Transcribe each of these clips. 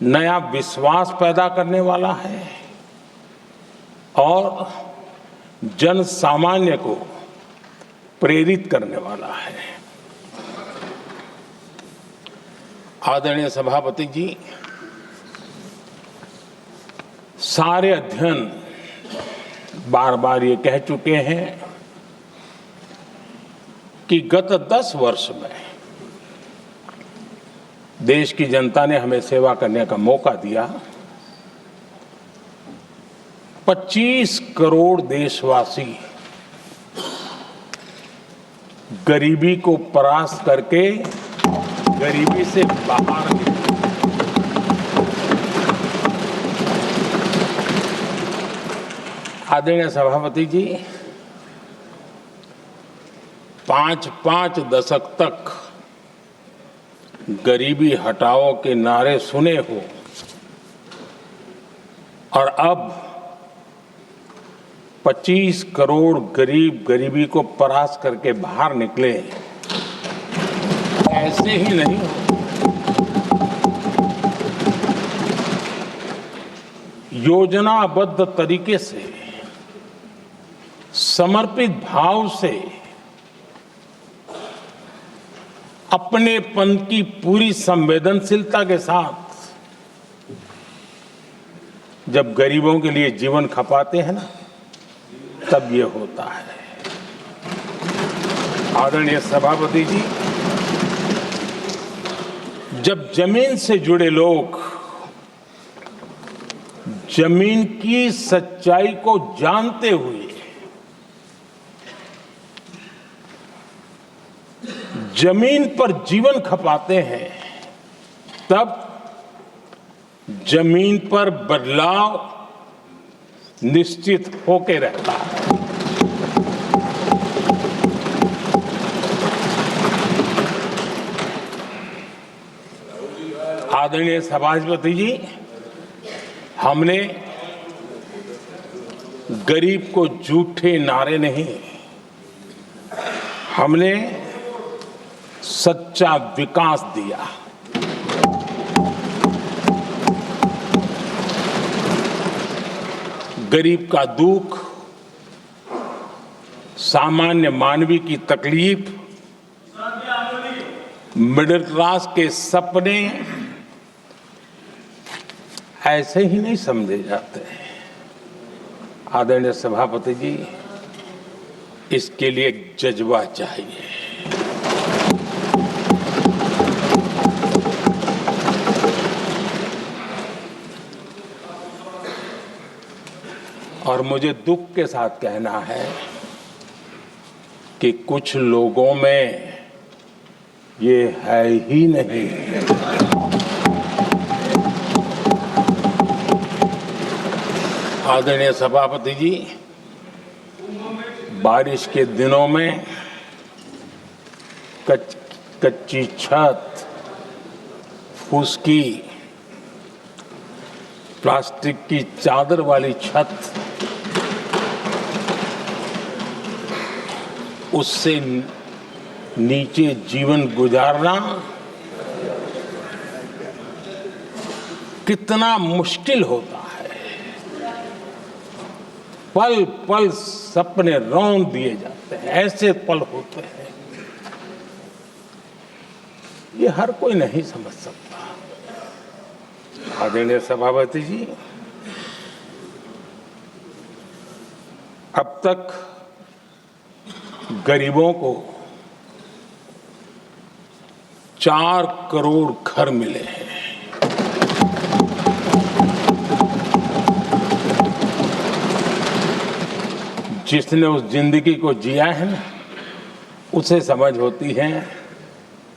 नया विश्वास पैदा करने वाला है और जन सामान्य को प्रेरित करने वाला है। आदरणीय सभापति जी, सारे अध्ययन बार बार ये कह चुके हैं कि गत 10 वर्ष में देश की जनता ने हमें सेवा करने का मौका दिया। 25 करोड़ देशवासी गरीबी को परास्त करके गरीबी से बाहर निकले। आदरणीय सभापति जी, 5 दशक तक गरीबी हटाओ के नारे सुने हो और अब 25 करोड़ गरीब गरीबी को परास्त करके बाहर निकले, ऐसे ही नहीं हो। योजनाबद्ध तरीके से, समर्पित भाव से, अपनेपन की पूरी संवेदनशीलता के साथ जब गरीबों के लिए जीवन खपाते हैं ना, तब ये होता है। आदरणीय सभापति जी, जब जमीन से जुड़े लोग जमीन की सच्चाई को जानते हुए जमीन पर जीवन खपाते हैं, तब जमीन पर बदलाव निश्चित होके रहता है। आदरणीय सभापति जी, हमने गरीब को झूठे नारे नहीं, हमने सच्चा विकास दिया। गरीब का दुख, सामान्य मानवी की तकलीफ, मिडिल क्लास के सपने ऐसे ही नहीं समझे जाते हैं। आदरणीय सभापति जी, इसके लिए एक जज्बा चाहिए। और मुझे दुख के साथ कहना है कि कुछ लोगों में ये है ही नहीं। आदरणीय सभापति जी, बारिश के दिनों में कच्ची छत, फुसकी, प्लास्टिक की चादर वाली छत, उससे नीचे जीवन गुजारना कितना मुश्किल होता है। पल पल सपने रौंद दिए जाते हैं, ऐसे पल होते हैं, ये हर कोई नहीं समझ सकता। आदरणीय सभापति जी, अब तक गरीबों को 4 करोड़ घर मिले हैं। जिसने उस जिंदगी को जिया है ना, उसे समझ होती है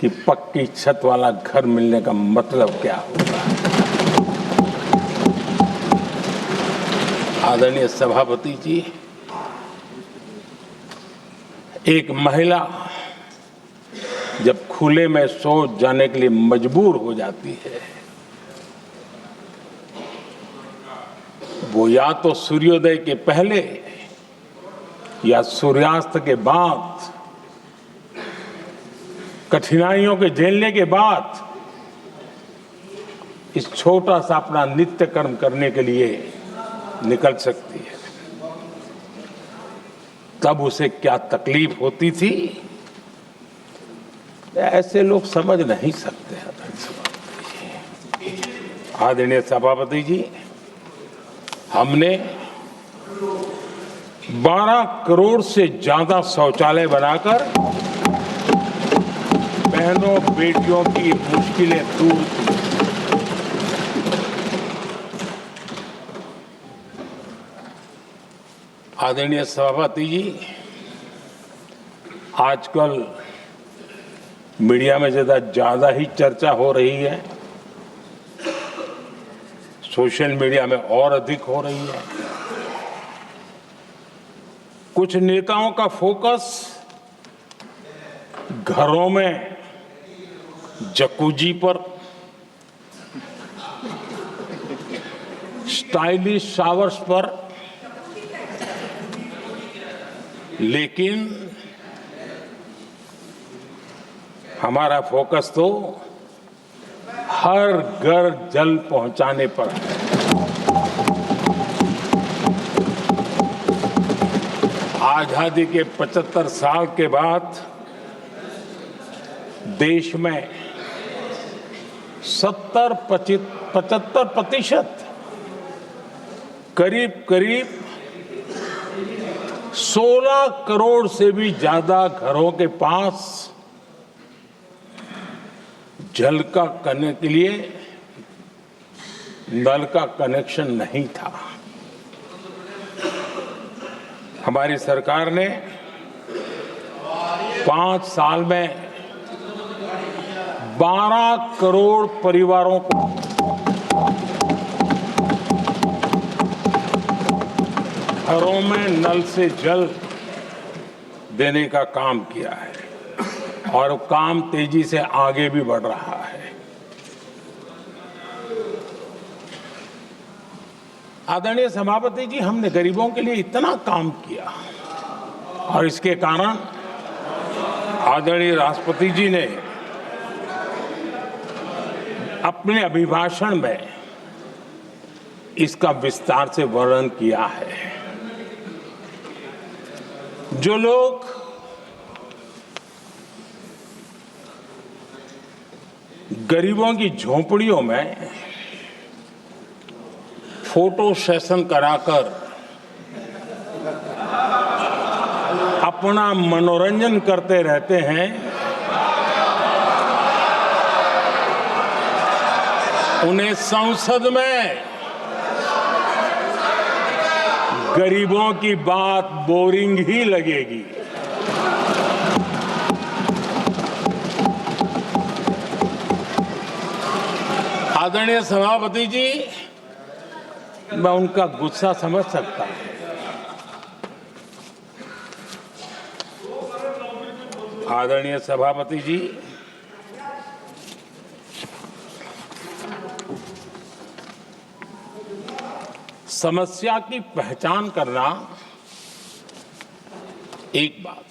कि पक्की छत वाला घर मिलने का मतलब क्या होता है। आदरणीय सभापति जी, एक महिला जब खुले में शौच जाने के लिए मजबूर हो जाती है, वो या तो सूर्योदय के पहले या सूर्यास्त के बाद, कठिनाइयों के झेलने के बाद इस छोटा सा अपना नित्य कर्म करने के लिए निकल सकती है, तब उसे क्या तकलीफ होती थी, ऐसे लोग समझ नहीं सकते हैं। आदरणीय सभापति जी, हमने 12 करोड़ से ज्यादा शौचालय बनाकर बहनों बेटियों की मुश्किलें दूर की। आदरणीय सभापति जी, आजकल मीडिया में ज्यादा ही चर्चा हो रही है, सोशल मीडिया में और अधिक हो रही है। कुछ नेताओं का फोकस घरों में जकूजी पर, स्टाइलिश शावर्स पर, लेकिन हमारा फोकस तो हर घर जल पहुंचाने पर है। आजादी के 75 साल के बाद देश में 75% करीब 16 करोड़ से भी ज्यादा घरों के पास जल का करने के लिए नल का कनेक्शन नहीं था। हमारी सरकार ने 5 साल में 12 करोड़ परिवारों को घरों में नल से जल देने का काम किया है और काम तेजी से आगे भी बढ़ रहा है। आदरणीय सभापति जी, हमने गरीबों के लिए इतना काम किया और इसके कारण आदरणीय राष्ट्रपति जी ने अपने अभिभाषण में इसका विस्तार से वर्णन किया है। जो लोग गरीबों की झोंपड़ियों में फोटो सेशन कराकर अपना मनोरंजन करते रहते हैं, उन्हें संसद में गरीबों की बात बोरिंग ही लगेगी। आदरणीय सभापति जी, मैं उनका गुस्सा समझ सकता हूं। आदरणीय सभापति जी, समस्या की पहचान करना एक बात,